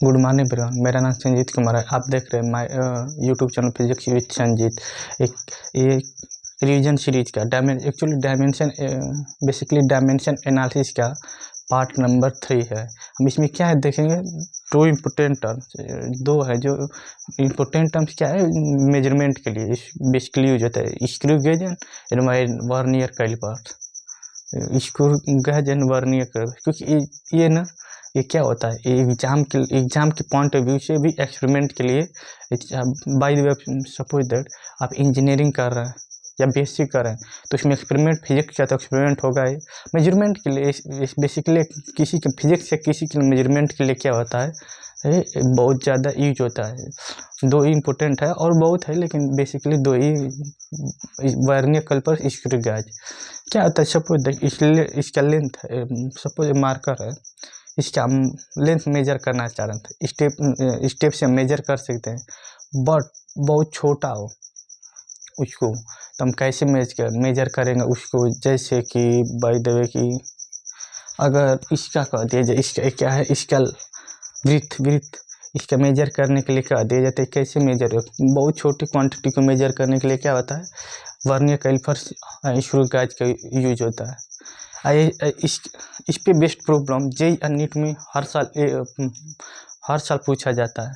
Good morning everyone. मेरा नाम संजीत कुमार है। आप देख रहे हैं my YouTube channel physics with Sanjeet. एक ये रिवीजन सीरीज का डायमेंशन बेसिकली डायमेंशन एनालिसिस का पार्ट नंबर 3 है। हम इसमें क्या है देखेंगे, दो इम्पोर्टेंट टर्म्स दो है। जो इम्पोर्टेंट टर्म्स क्या है मेजरमेंट के लिए बेसिकली यूज होता है, screw gauge and vernier calipers. Screw gauge and vernier calipers, क्योंकि ये ना ये क्या होता है, एग्जाम के पॉइंट ऑफ व्यू से भी एक्सपेरिमेंट के लिए। By the way, suppose that आप इंजीनियरिंग कर रहे हैं या बीएससी कर रहे हैं, तो इसमें एक्सपेरिमेंट फिजिक्स का तो एक्सपेरिमेंट होगा ही। मेजरमेंट के लिए बेसिकली किसी के फिजिक्स या किसी के मेजरमेंट के लिए क्या होता है, ये बहुत ज़्यादा यूज होता है। दो ही इम्पोर्टेंट है और बहुत है, लेकिन बेसिकली दो ही, वर्नियर कैलिपर स्क्रू गेज। क्या होता है, सपोज दैट इसका लेंथ है, सपोज मार्कर है, इसका हम लेंथ मेजर करना चाह रहे थे। स्टेप से हम मेजर कर सकते हैं, बट बहुत छोटा हो उसको, तो हम कैसे मेजर करेंगे उसको। जैसे कि बाय द वे कि अगर इसका कह दिया जाए, इसका क्या है, इसका ब्रीथ इसका मेजर करने के लिए कह दिया जाता है। कैसे मेजर हो, बहुत छोटी क्वांटिटी को मेजर करने के लिए क्या होता है, वर्नियर कैलिपर स्क्रू गेज का यूज होता है। इस पे बेस्ट प्रॉब्लम जेई और नीट में हर साल पूछा जाता है।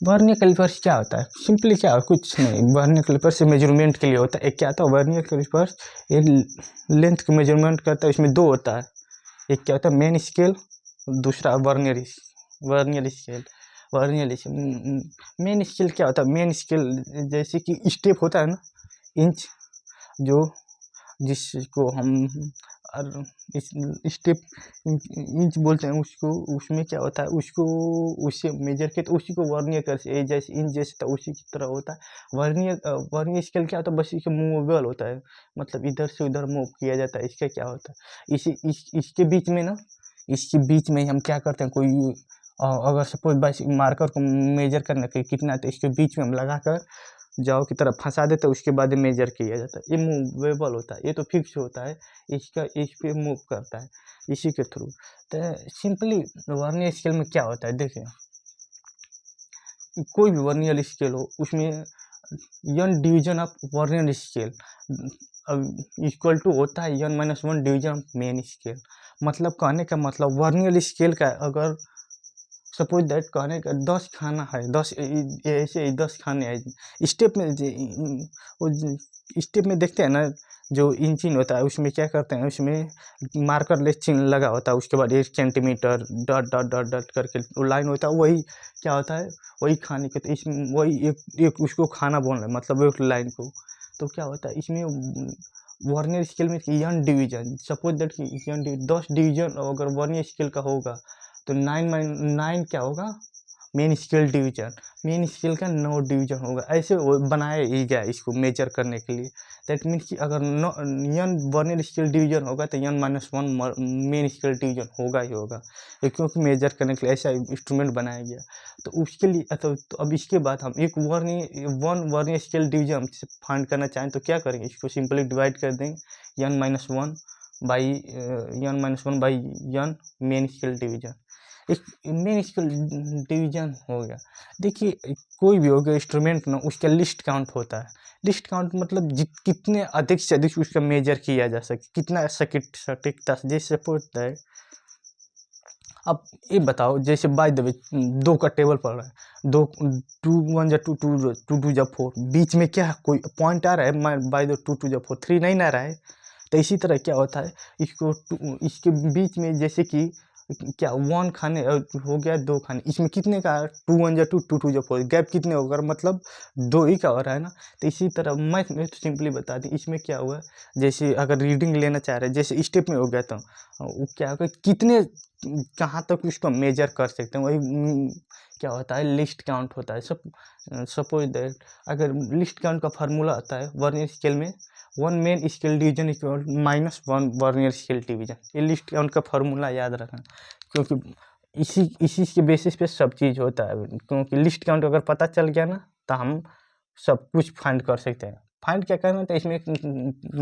वर्नियर कैलिपर्स क्या होता है, सिंपली क्या है, कुछ नहीं। वर्नियर कैलिपर से मेजरमेंट के लिए होता है। एक क्या होता है, वर्नियर कैलिपर्स ये लेंथ की मेजरमेंट करता है। इसमें दो होता है, एक क्या होता है मेन स्केल, दूसरा वर्नियर स्केल। मेन स्केल क्या होता है, मेन स्केल जैसे कि स्टेप होता है ना, इंच, जो जिसको हम स्टेप इंच बोलते हैं उसको। उसमें क्या होता है, उसको उससे मेजर के तो उसी को वर्नियर कर से जैसे इंच जैसे था उसी की तरह होता है। वर्नियर स्केल क्या होता है, बस इसका मूवेबल होता है, मतलब इधर से उधर मूव किया जाता है। इसका क्या होता है, इसके बीच में ना, इसके बीच में हम क्या करते हैं, कोई अगर सपोज बस मार्कर को मेजर करना कि कितना है, तो इसके बीच में हम लगा कर जाओ की तरफ फंसा देते हैं, उसके बाद मेजर किया जाता है। ये मूवेबल होता है, ये तो फिक्स होता है, इस पे मूव करता है इसी के थ्रू। तो सिंपली वर्नियर स्केल में क्या होता है, देखिए कोई भी वर्नियर स्केल हो, उसमें n division of vernier scale equal to होता है n-1 division of main scale. मतलब कहने का मतलब वर्नियर स्केल का अगर सपोज दैट कहने का 10 खाना है, 10 ऐसे 10 खाने हैं स्टेप में। स्टेप में देखते हैं ना, जो इंचिन होता है उसमें क्या करते हैं, उसमें मार्कर लेस चिन्ह लगा होता है, उसके बाद 1 centimetre dot dot dot dot करके वो लाइन होता है, वही क्या होता है, वही खाने के। तो इसमें वही एक उसको खाना बोल रहे हैं, मतलब एक लाइन को। तो क्या होता है इसमें वर्नियर स्केल में यन डिवीजन, सपोज दैट कि 10 डिवीजन अगर वर्नियर स्केल का होगा, तो 9 क्या होगा, main scale division. Main scale का 9 डिवीजन होगा। ऐसे बनाया ही गया इसको मेजर करने के लिए। दैट मीन्स कि अगर यन वर्नियर स्केल डिवीजन होगा तो n-1 मेन स्केल डिवीजन होगा ही होगा, क्योंकि मेजर करने के लिए ऐसा इंस्ट्रूमेंट बनाया गया। तो उसके लिए तो अब इसके बाद हम एक वर्नियर स्केल डिवीजन फाइंड करना चाहें तो क्या करेंगे, इसको सिंपली डिवाइड कर देंगे n-1 by n main scale division. एक मेन स्केल डिवीजन हो गया। देखिए कोई भी हो गया इंस्ट्रूमेंट ना, उसका लिस्ट काउंट होता है। लिस्ट काउंट मतलब कितने अधिक से अधिक उसका मेजर किया जा सके, कितना सटीकता से। जैसे सपोज दैट अब ये बताओ, जैसे बाय द वे 2 का टेबल पड़ रहा है, 2 2 1 जा 2 2 2 2 जा 4, बीच में क्या कोई पॉइंट आ रहा है, बाय द 2 2 जा 4 3 नहीं आ रहा है। तो इसी तरह क्या होता है, इसके बीच में जैसे कि क्या 1 खाने हो गया, 2 खाने, इसमें कितने का 2 1 जा 2 2 2 जा 4, गैप कितने होगा, मतलब 2 ही का हो रहा है ना। तो इसी तरह मैथ में तो सिंपली बता दें, इसमें क्या हुआ, जैसे अगर रीडिंग लेना चाह रहे हैं, जैसे स्टेप में हो गया, तो वो क्या होगा, कितने कहाँ तक उसको मेजर कर सकते हैं, वही क्या होता है, लिस्ट काउंट होता है। सपोज दैट अगर लिस्ट काउंट का फार्मूला आता है वर्नियर स्केल में, 1 main scale division equal -1 vernier scale division. ये लिस्ट काउंट का फार्मूला याद रखना, क्योंकि इसी के बेसिस पे सब चीज़ होता है। क्योंकि लिस्ट काउंट अगर पता चल गया ना, तो हम सब कुछ फाइंड कर सकते हैं। फाइंड क्या करना था, इसमें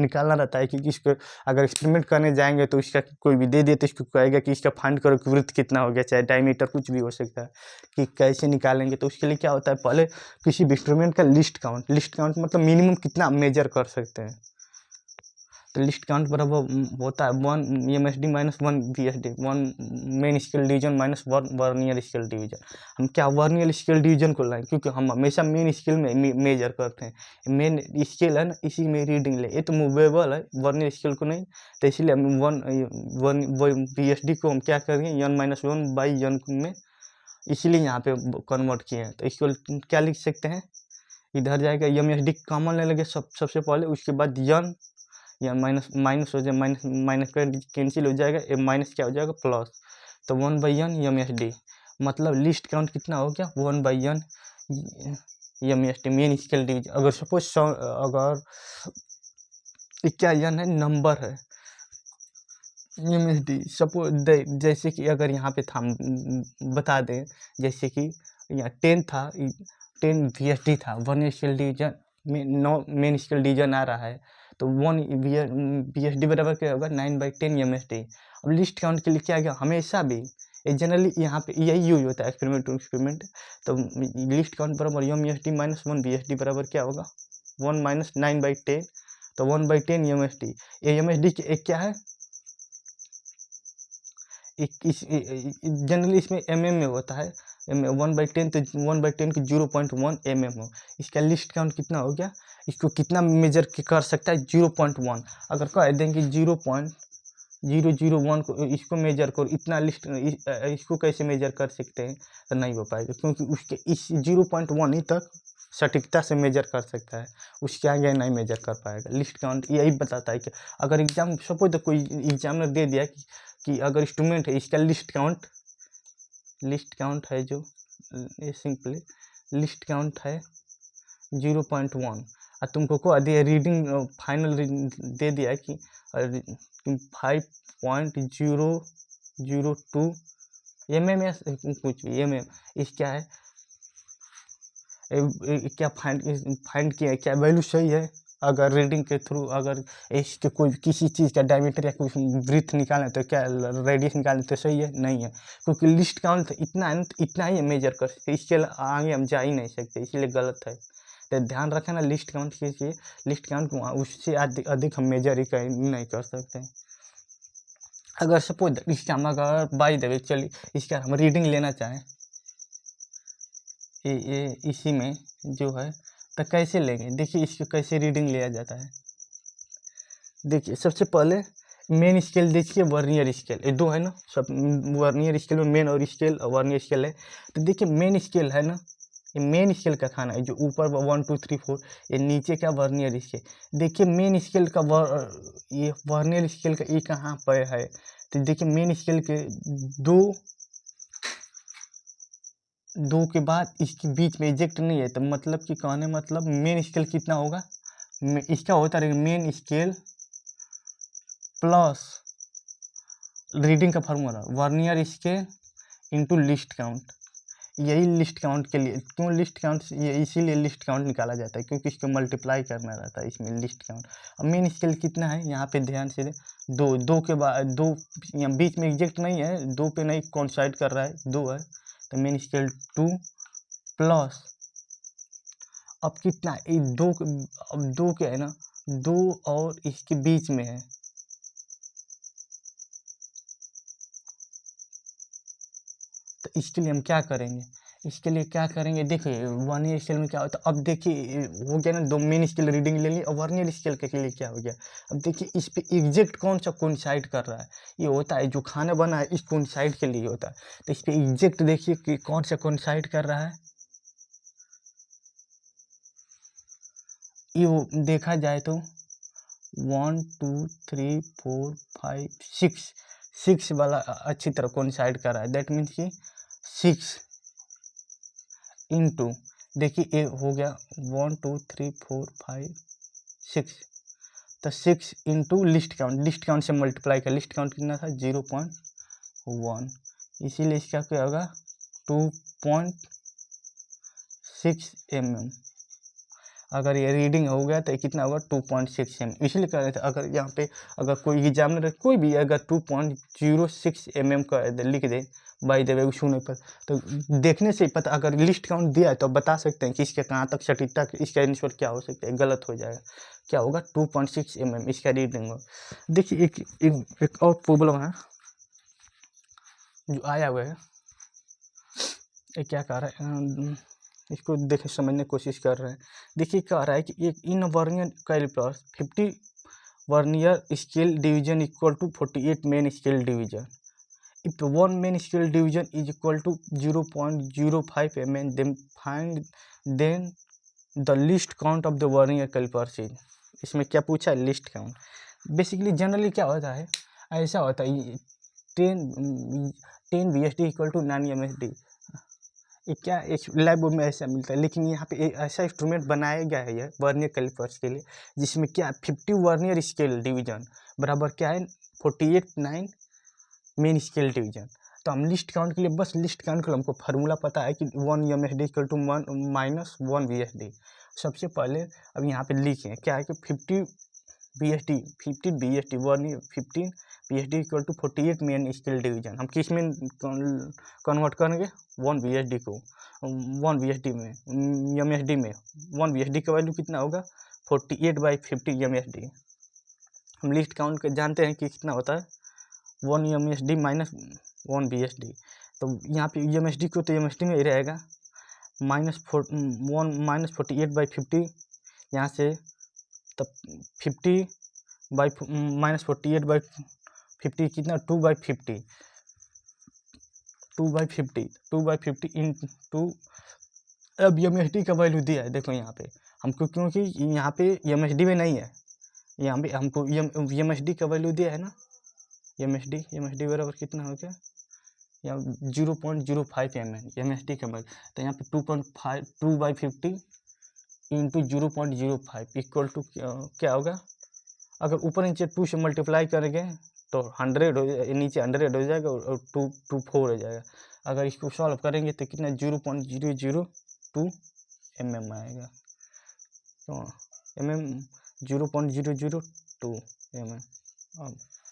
निकालना रहता है कि इसको अगर एक्सपेरिमेंट करने जाएंगे तो इसका कोई भी दे दिए तो इसको कहेगा कि इसका फाइंड करो कि वृत्त कितना हो गया, चाहे डायमीटर कुछ भी हो सकता है, कि कैसे निकालेंगे। तो उसके लिए क्या होता है, पहले किसी भी इंस्ट्रूमेंट का लिस्ट काउंट मतलब मिनिमम कितना मेजर कर सकते हैं। तो लिस्ट काउंट बराबर होता है 1 EMSD minus 1 VSD, 1 main scale division minus 1 vernier scale division. हम क्या वर्नियर स्केल डिवीजन को लाएं, क्योंकि हम हमेशा मेन स्केल में मेजर करते हैं। मेन स्केल है ना, इसी में रीडिंग ले, ये तो मूवेबल है, वर्नियर स्केल को नहीं। तो इसीलिए हम 1 VSD को हम क्या करेंगे, n-1/n में, इसीलिए यहाँ पे कन्वर्ट किए हैं। तो इसको क्या लिख सकते हैं, इधर जाएगा EMSD कॉमन ले लेंगे सबसे पहले, उसके बाद या माइनस हो जाए, माइनस कैंसिल हो जाएगा, ए माइनस क्या हो जाएगा प्लस, तो 1/n EMSD, मतलब लिस्ट काउंट कितना हो गया 1/n EMSD main scale division. अगर सपोज अगर क्या n है, नंबर है EMSD, सपोज जैसे कि अगर यहाँ पे था बता दें, जैसे कि यहाँ 10 था, 10 VSD था, 1 स्केल डिवीजन में 9 मेन स्केल डिवीजन आ रहा है, तो 1 VSD बराबर क्या होगा 9/10 EMSD। अब लिस्ट काउंट के लिए क्या गया, हमेशा भी जनरली यहाँ पे यही यूज होता है एक्सपेरिमेंट टू एक्सपेरिमेंट। तो लिस्ट काउंट बराबर EMSD माइनस 1 VSD बराबर क्या होगा 1 माइनस 9/10, तो 1/10 EMSD। EMSD की एक क्या है, जनरली इसमें mm में होता है, 1/10, तो 1/10 की 0.1 mm हो। इसका लिस्ट काउंट कितना हो गया, इसको कितना मेजर कर सकता है 0.1। अगर कह दें कि 0.001 को इसको मेजर करो, इतना लिस्ट इसको कैसे मेजर कर सकते हैं, तो नहीं हो पाएगा, क्योंकि उसके इस 0.1 ही तक सटीकता से मेजर कर सकता है, उसके आगे नहीं मेजर कर पाएगा। लिस्ट काउंट यही बताता है कि अगर एग्जाम सपोज तो कोई एग्जामिनर दे दिया कि अगर इंस्ट्रूमेंट है, इसका लिस्ट काउंट है जो ये सिंपली लिस्ट काउंट है 0.1, और तुमको को दिया रीडिंग फाइनल दे दिया कि 5.002 mm या कुछ भी mm, इस क्या है क्या फाइंड किया है, क्या वैल्यू सही है। अगर रीडिंग के थ्रू अगर इसके कोई किसी चीज़ का डायमीटर या कुछ ब्रीथ निकालें तो क्या रेडियस निकालें तो सही है, नहीं है, क्योंकि लिस्ट काउंट इतना है, इतना ही मेजर कर सकते, इसके आगे हम जा ही नहीं सकते, इसलिए गलत है। तो ध्यान रखना लिस्ट काउंट कीजिए, लिस्ट काउंट उससे अधिक हम मेजर ही नहीं कर सकते। अगर सपोज इसका हम अगर बाई द वे चलिए इसका हम रीडिंग लेना चाहें, ये इसी में जो है, तो कैसे लेंगे, देखिए इसको कैसे रीडिंग लिया जाता है। देखिए सबसे पहले मेन स्केल देखिए, वर्नियर स्केल, ये दो है ना, सब वर्नियर स्केल में मेन और स्केल और वर्नियर स्केल है। तो देखिए मेन स्केल है ना, ये मेन स्केल का खाना है, जो ऊपर 1 2 3 4, ये नीचे का वर्नियर स्केल। देखिए मेन स्केल का ये वर्नियर स्केल का ये कहाँ पर है, तो देखिए मेन स्केल के दो के बाद इसके बीच में इजेक्ट नहीं है, तो मतलब कि कहने मतलब मेन स्केल कितना होगा, इसका होता रहेगा मेन स्केल प्लस रीडिंग का formula vernier scale into list count. यही लिस्ट काउंट के लिए, क्यों लिस्ट काउंट, ये इसीलिए लिस्ट काउंट निकाला जाता है, क्योंकि इसको मल्टीप्लाई करना रहता है इसमें लिस्ट काउंट। अब मेन स्केल कितना है, यहाँ पे ध्यान से दो के बाद दो, यहाँ बीच में एग्जैक्ट नहीं है, दो पे नहीं कोइंसाइड कर रहा है, दो है, तो मेन स्केल 2 प्लस, अब कितना अब दो क्या है ना, दो और इसके बीच में है, तो इसके लिए हम क्या करेंगे, देखिए वर्नियर स्केल में क्या होता है, अब देखिए हो गया ना, दो मेन स्केल रीडिंग ले ली, और वर्नियर स्केल के लिए क्या हो गया। अब देखिए इस पे एग्जैक्ट कौन सा कोइंसाइड कर रहा है, ये होता है जो खाना बना है इस कोइंसाइड के लिए होता है, तो इस पे एग्जैक्ट देखिए कि कौन सा कोइंसाइड कर रहा है। ये देखा जाए तो 1 2 3 4 5 6 वाला अच्छी तरह कोइंसाइड कर रहा है, दैट मीन्स कि 6 इंटू, देखिए ये हो गया 1 2 3 4 5 6, तो 6 इंटू लिस्ट काउंट से मल्टीप्लाई कर, लिस्ट काउंट कितना था 0.1, इसीलिए इसका क्या होगा 2.6 mm। अगर ये रीडिंग हो गया तो ये कितना होगा 2.6 mm। इसलिए कह रहे थे अगर यहाँ पे अगर कोई एग्जामिनर कोई भी अगर 2.06 mm का लिख दे बाई द वे छूने पर, तो देखने से ही पता, अगर लिस्ट काउंट दिया है तो बता सकते हैं कि इसके कहाँ तक सटीकता, इसका आंसर क्या हो सकता है, गलत हो जाएगा। क्या होगा 2.6 mm इसका रीडिंग होगा। देखिए एक और प्रॉब्लम है जो आया हुआ है, ये क्या कह रहा है, इसको देखे समझने की कोशिश कर रहे हैं। देखिए कह रहा है कि एक in vernier calipers 50 vernier scale division equal to 48 main scale division. If one main scale division is equal to 0.05 mm, then find then the least count of the vernier calipers is। इसमें क्या पूछा है, list count. Basically generally क्या होता है, ऐसा होता है 10 VSD इक्वल टू 9 MSD। ये क्या एक लैब में ऐसा मिलता है, लेकिन यहाँ पे ऐसा इंस्ट्रूमेंट बनाया गया है ये वर्नियर कैलिपर्स के लिए, जिसमें क्या 50 वर्नियर स्केल डिवीजन बराबर क्या है 48 9 मेन स्केल डिवीजन। तो हम लिस्ट काउंट के लिए, बस लिस्ट काउंट के लिए हमको फार्मूला पता है कि 1 MSD इक्वल टू 1 VSD। सबसे पहले अब यहाँ पे लिखें क्या है कि 50 VSD 15 VSD equal to 48 main scale division. हम किस में कन्वर्ट करेंगे, 1 VSD को 1 VSD में MSD में 1 VSD का वैल्यू कितना होगा 48/50 MSD। हम लिस्ट काउंट के जानते हैं कि कितना होता है 1 MSD माइनस 1 VSD। तो यहाँ पे MSD को तो MSD में ही रहेगा, -48/50 यहाँ से, तब 50/-48/50 कितना 2/50 2/50 इंटू, अब MSD का वैल्यू दिया है देखो यहाँ पे हमको, क्योंकि यहाँ पे MSD में नहीं है, यहाँ पे हमको MSD का वैल्यू दिया है ना, MSD बराबर कितना हो गया यहाँ 0.05 mm MSD का वैल्यू। तो यहाँ पे 2/50 इंटू 0.05 इक्वल टू क्या होगा, अगर ऊपर नीचे 2 से मल्टीप्लाई करेंगे तो 100 हो जाएगा, नीचे 100 हो जाएगा और 2 हो जाएगा। अगर इसको सॉल्व करेंगे तो कितना 0.002 mm आएगा, तो mm 0.002 mm।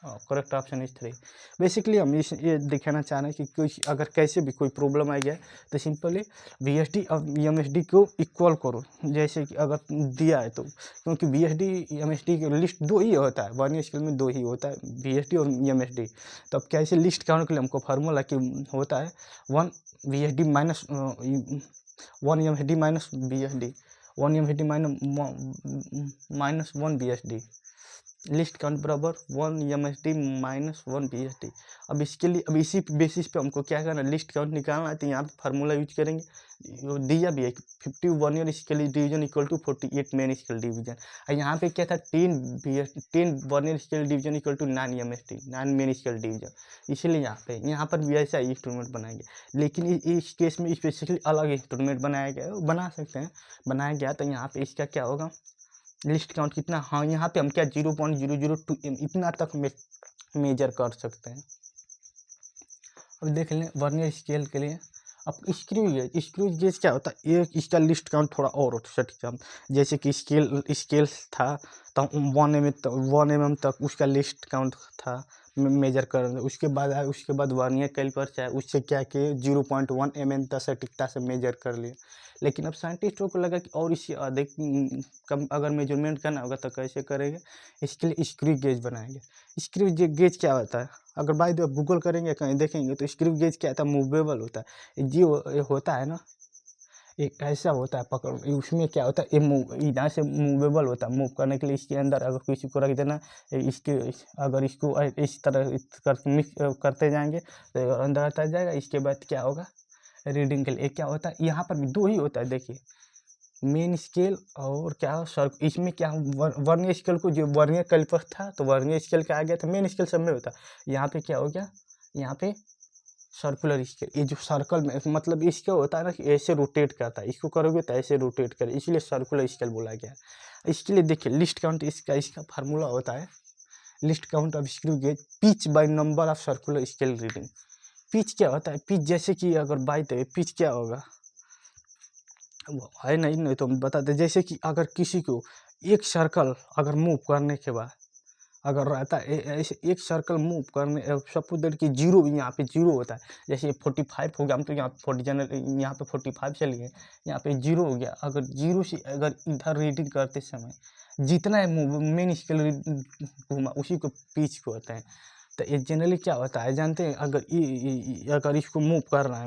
Correct option is 3। Basically हम ये दिखाना चाह रहे हैं कि कोई अगर कैसे भी कोई प्रॉब्लम आ गया तो सिंपली VSD और MSD को इक्वल करो, जैसे कि अगर दिया है तो, क्योंकि VSD MSD की लिस्ट 2 ही होता है, वर्नियर स्केल में 2 ही होता है, VSD और MSD। तो अब कैसे लिस्ट काउंट के लिए हमको फार्मूला कि होता है 1 VSD minus 1 MSD minus VSD, 1 MSD minus 1 VSD, list count बराबर 1 MSD माइनस 1 VSD। अब इसके लिए, अब इसी बेसिस पे हमको क्या करना है, लिस्ट काउंट निकालना है, तो यहाँ पे फार्मूला यूज करेंगे, दिया भी है 50 vernier scale division equal to 48 main scale division. और यहाँ पे क्या था 10 vernier scale division equal to 9 MSD 9 main scale division. इसलिए यहाँ पर भी ऐसा इंस्ट्रूमेंट बनाएंगे, लेकिन इस केस में स्पेसिफिकली अलग इंस्ट्रूमेंट बनाया गया है, बना सकते हैं, बनाया गया। तो यहाँ पे इसका क्या होगा लिस्ट काउंट कितना, हाँ यहाँ पे हम क्या 0.002 m इतना तक मेजर कर सकते हैं। अब देख लें वर्नियर स्केल के लिए, अब स्क्रू गेज क्या होता है, ये इसका लिस्ट काउंट थोड़ा और सटीक, जैसे कि स्केल था तो 1 mm तक उसका लिस्ट काउंट था मेजर कर, उसके बाद वर्नियर कैलिपर चाहे उससे क्या किए 0.1 mm तक सटीकता से मेजर कर लिए। लेकिन अब साइंटिस्टों को लगा कि और इससे अधिक कम अगर मेजरमेंट करना होगा तो कैसे करेंगे, इसके लिए स्क्रू गेज बनाएंगे। स्क्रू गेज क्या होता है, अगर बाय द वे गूगल करेंगे कहीं देखेंगे तो स्क्रू गेज क्या होता है, मूवेबल होता है। ये होता है ना, एक ऐसा होता है पकड़, उसमें क्या होता है ये इधर से मूवेबल होता है, मूव करने के लिए इसके अंदर अगर किसी को रख देना, इसके अगर इसको इस तरह मिक्स करते जाएंगे तो अंदर आता जाएगा। इसके बाद क्या होगा रीडिंग के लिए क्या होता है, यहाँ पर भी 2 ही होता है, देखिए मेन स्केल और क्या इसमें क्या वर्नियर स्केल को जो वर्नियर कैलिपर था तो वर्नियर स्केल का आ गया था, मेन स्केल सब में होता है। यहाँ पे क्या हो गया, यहाँ पे सर्कुलर स्केल, ये जो सर्कल में मतलब इसका होता है ना कि ऐसे रोटेट करता है, इसको करोगे तो ऐसे रोटेट करे, इसलिए सर्कुलर स्केल बोला गया। इसके लिए देखिए लिस्ट काउंट इसका फार्मूला होता है, list count of screw gauge pitch by number of circular scale reading. Pitch क्या होता है, पिच जैसे कि अगर बाई द वे पिच क्या होगा, वो है नहीं, नहीं तो हम बताते, जैसे कि अगर किसी को एक सर्कल अगर मूव करने के बाद अगर रहता है ऐसे एक सर्कल मूव करने, सपोज दैट कि जीरो, यहाँ पे जीरो होता है, जैसे 45 हो गया, हम तो यहाँ 40 जनरल यहाँ पे 45 चलिए, यहाँ पे जीरो हो गया। अगर जीरो से अगर इधर रीडिंग करते समय जितना मेन स्केल घूमा उसी को पिच कहते हैं। तो ये जनरली क्या होता है जानते हैं, अगर अगर इसको मूव कर रहा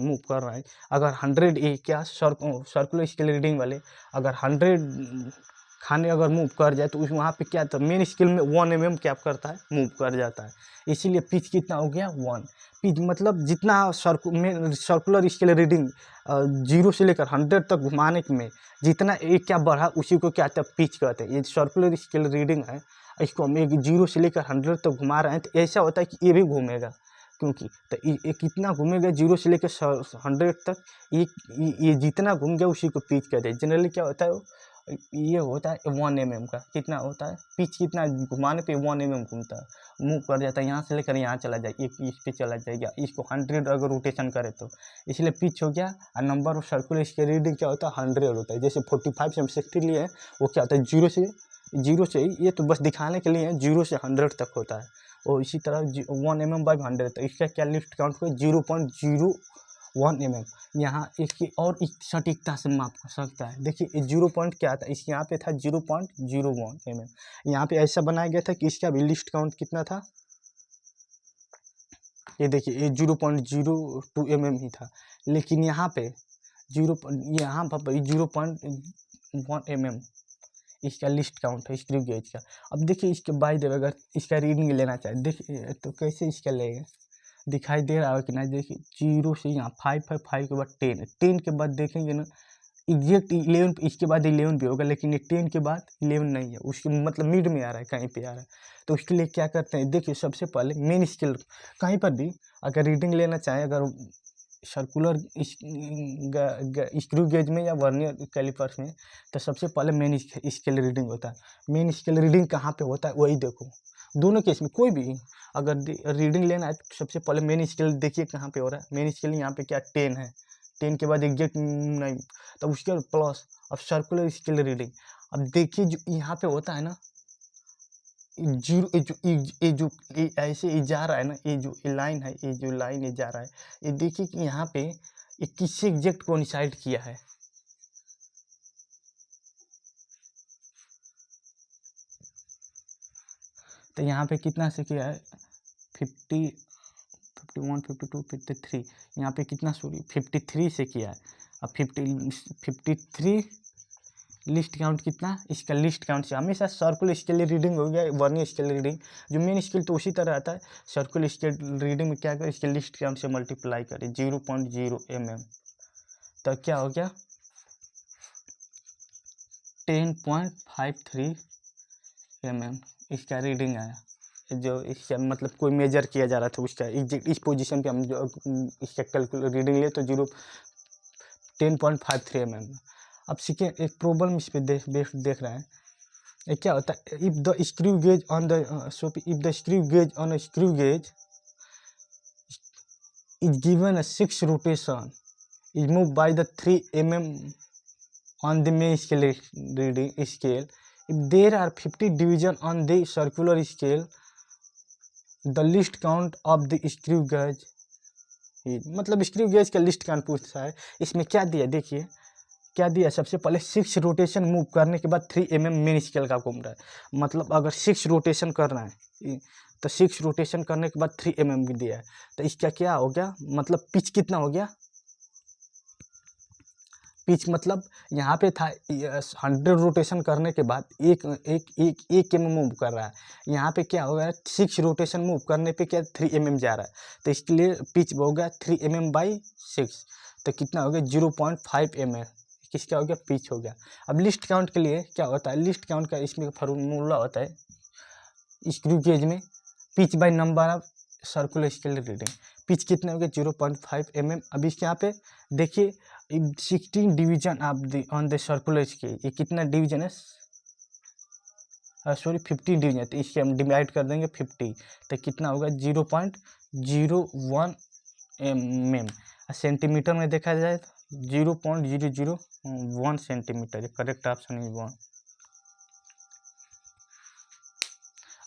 है, अगर 100 ए क्या सर्कुलर स्केल रीडिंग वाले अगर 100 खाने अगर मूव कर जाए तो उस वहाँ पे क्या था, मेन स्केल में 1 mm क्या करता है, मूव कर जाता है। इसीलिए पिच कितना हो गया 1। पिच मतलब जितना सर्कुलर स्केल रीडिंग 0 से लेकर 100 तक घुमाने में जितना एक क्या बढ़ा उसी को क्या कहते हैं, पिच कहते हैं। ये सर्कुलर स्केल रीडिंग है, इसको हम एक 0 से लेकर 100 तक घुमा रहे हैं, तो ऐसा होता है कि ये भी घूमेगा, क्योंकि तो ये कितना घूमेगा 0 से लेकर 100 तक, ये जितना घूम गया उसी को पिच कहते हैं। जनरली क्या होता है, ये होता है 1 mm का, कितना होता है पिच, कितना घुमाने पे 1 mm घूमता है, मूव कर जाता है, यहाँ से लेकर यहाँ चला जाए, एक इस पे चला जाएगा, इसको 100 अगर रोटेशन करे तो इसलिए पिच हो गया। और नंबर ऑफ सर्कुलर इसके रीडिंग क्या होता है 100 होता है। जैसे 45 से हम 60 लिए हैं, वो क्या होता है जीरो से ये तो बस दिखाने के लिए 0 से 100 तक होता है। और इसी तरह 1 mm/100, तो इसका क्या लिस्ट काउंट हुआ 0.01 mm। यहाँ इसकी और सटीकता से माप सकता है। देखिए ये 0 पॉइंट क्या था, इसके यहाँ पे था 0.01 mm, यहाँ पे ऐसा बनाया गया था कि इसका भी लिस्ट काउंट कितना था, ये देखिए ये 0.02 mm ही था, लेकिन यहाँ पे 0.1 mm इसका लिस्ट काउंट है स्क्रू गेज का। अब देखिए इसके बाई देव अगर इसका रीडिंग लेना चाहे, देखिए तो कैसे इसका लेगा, दिखाई दे रहा है कि नहीं, देखिए 0 से यहाँ 5 के बाद 10 के बाद देखेंगे ना एग्जैक्ट 11, इसके बाद 11 भी होगा, लेकिन ये 10 के बाद 11 नहीं है, उसके मतलब मिड में आ रहा है, कहीं पे आ रहा है। तो उसके लिए क्या करते हैं, देखिए सबसे पहले मेन स्केल कहीं पर भी अगर रीडिंग लेना चाहें, अगर सर्कुलर स्क्रू गेज में या वर्नियर कैलिपर्स में, तो सबसे पहले मेन स्केल रीडिंग होता है। मेन स्केल रीडिंग कहाँ पे होता है वही देखो, दोनों केस में कोई भी अगर रीडिंग लेना है तो सबसे पहले मेन स्केल देखिए कहाँ पे हो रहा है। मेन स्केल यहाँ पे क्या 10 है, 10 के बाद एग्जैक्ट नहीं, तब उसके बाद प्लस, अब सर्कुलर स्केल रीडिंग। अब देखिए जो यहाँ पे होता है ना जीरो, ये ऐसे ये जा रहा है ना, ये जो लाइन है, ये जो लाइन ये जा रहा है, ये देखिए कि यहाँ पे ये किससे एग्जैक्ट कोइंसाइड किया है। तो यहाँ पे कितना से किया है 50, 51, 52, 53, यहाँ पे कितना सॉरी 53 से किया है। अब 53 लिस्ट काउंट कितना, इसका लिस्ट काउंट से हमेशा सर्कुलर स्केल रीडिंग हो गया, वर्नियर स्केल रीडिंग जो मेन स्केल तो उसी तरह आता है। सर्कुलर स्केल रीडिंग में क्या करें, इसके लिस्ट काउंट से मल्टीप्लाई करें 0.0 mm, तो क्या हो गया 10.53 mm इसका रीडिंग आया। जो इसका मतलब कोई मेजर किया जा रहा था उसका एग्जैक्ट इस पोजीशन पे हम जो इसका कैलकुलेट रीडिंग लिए तो 10.53 mm। अब सीखें एक प्रॉब्लम इस पे देख रहे हैं, ये क्या होता है, if the screw gauge on the if the screw gauge on a screw gauge is given a 6 rotation is moved by the 3 mm on the main scale reading scale. If there are 50 division on the circular scale, the least count of the screw gauge मतलब screw gauge का list count पूछता है। इसमें क्या दिया देखिए, क्या दिया, सबसे पहले 6 रोटेशन मूव करने के बाद 3 mm मेन स्केल का घूम रहा है। मतलब अगर 6 रोटेशन करना है तो 6 रोटेशन करने के बाद 3 mm भी दिया है। तो इसका क्या हो गया, मतलब पिच कितना हो गया, पिच मतलब यहाँ पे था 100 रोटेशन करने के बाद एक mm मूव कर रहा है, यहाँ पे क्या हो गया 6 रोटेशन मूव करने पे क्या 3 mm जा रहा है, तो इसके लिए पिच हो गया 3 mm/6, तो कितना हो गया 0.5 mm, किसका हो गया पिच हो गया। अब लिस्ट काउंट के लिए क्या होता है, लिस्ट काउंट का इसमें फार्मूला होता है स्क्रू गेज में pitch by number of circular scale reading, pitch कितने हो गए 0.5 mm। अब इसके यहाँ पे देखिए 16 division of the on the circular scale, ये कितना डिवीजन है सॉरी 50 डिवीजन, तो इसके हम डिवाइड कर देंगे 50, तो कितना होगा 0.01 mm। सेंटीमीटर में देखा जाए तो 0.001 centimetre, correct option is 1।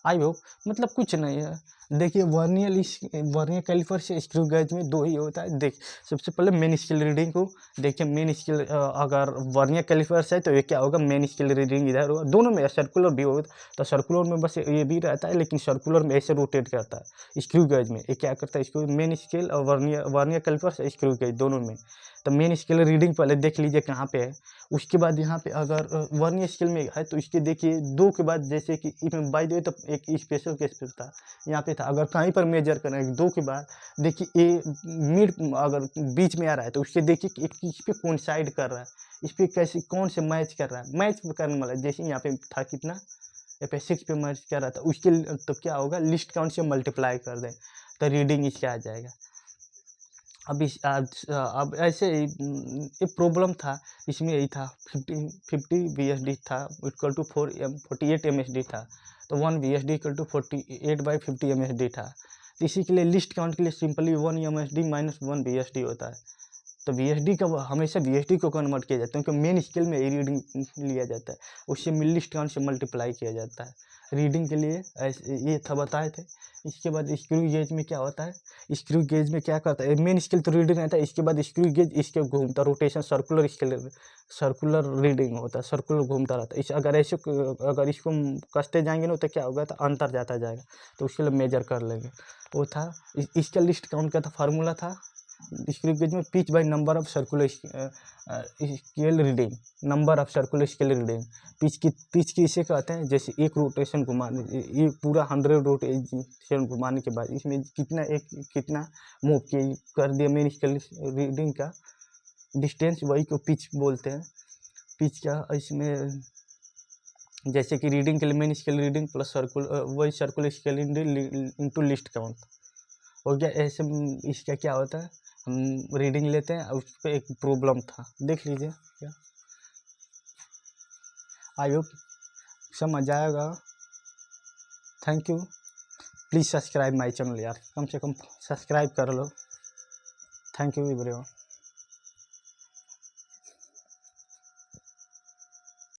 I hope, मतलब कुछ नहीं है। देखिए वर्नियर कैलिपर से स्क्रू गेज में दो ही होता है। देख, सबसे पहले मेन स्केल रीडिंग को देखिए। मेन स्केल अगर वर्नियर कैलिपर से है तो ये क्या होगा, मेन स्केल रीडिंग इधर होगा। दोनों में सर्कुलर भी होगा तो सर्कुलर में बस ये भी रहता है, लेकिन सर्कुलर में ऐसे रोटेट करता है। स्क्रू गेज में ये क्या करता है, इसको मेन स्केल और वर्नियर कैलिपर से स्क्रू गेज दोनों में। तो मेन स्केल रीडिंग पहले देख लीजिए कहाँ पे है। उसके बाद यहाँ पे अगर वर्नियर स्केल में है तो इसके देखिए दो के बाद, जैसे कि इसमें बाय द वे तो एक स्पेशल केस पे था, यहाँ पे था। अगर कहीं पर मेजर करें दो के बाद, देखिए ए मिड अगर बीच में आ रहा है तो उसके देखिए कि इस पे कोइंसाइड कर रहा है, इस पे कैसे कौन से मैच कर रहा है, मैच करने वाला। जैसे यहाँ पे था कितना, यहाँ पे 6 पे मैच कर रहा था, उसके तो क्या होगा, लिस्ट काउंट से मल्टीप्लाई कर दें तो रीडिंग इसका आ जाएगा। अब ऐसे ही एक प्रॉब्लम था, इसमें यही था 50 VSD था इक्वल टू 48 MSD था। तो 1 VSD इक्वल टू 48/50 MSD था। तो इसी के लिए लिस्ट काउंट के लिए सिंपली 1 MSD माइनस 1 VSD होता है। तो VSD का हमेशा VSD को कन्वर्ट किया जाता है, क्योंकि मेन स्केल में ये रीडिंग लिया जाता है, उससे लिस्ट काउंट से मल्टीप्लाई किया जाता है रीडिंग के लिए। ऐसे ये था बताए थे। इसके बाद स्क्रू गेज में क्या होता है, स्क्रू गेज में क्या करता है, मेन स्केल तो रीडिंग रहता है, इसके बाद स्क्रू गेज इसके घूमता, rotation circular scale, circular reading होता है, सर्कुलर घूमता रहता है। इस अगर इसको कसते जाएंगे ना तो क्या होगा, तो अंतर जाता जाएगा, तो उसके लिए मेजर कर लेंगे। वो था इसका लिस्ट काउंट का था, फार्मूला था स्क्रू गेज में pitch by number of circular scale reading, number of circular scale reading. Pitch किसे कहते हैं, जैसे एक रोटेशन घुमाने, ये पूरा 100 रोटेशन घुमाने के बाद इसमें कितना मूव कर दिया मेन स्केल रीडिंग का डिस्टेंस, वही को पिच बोलते हैं। पिच का इसमें जैसे कि रीडिंग के लिए मेन स्केल रीडिंग प्लस वही circular scale into list count हो गया। ऐसे इसका क्या होता है, हम रीडिंग लेते हैं, उस पर एक प्रॉब्लम था, देख लीजिए क्या। आई होप समझ आएगा। Thank you. Please subscribe my channel यार, कम से कम सब्सक्राइब कर लो। Thank you everyone.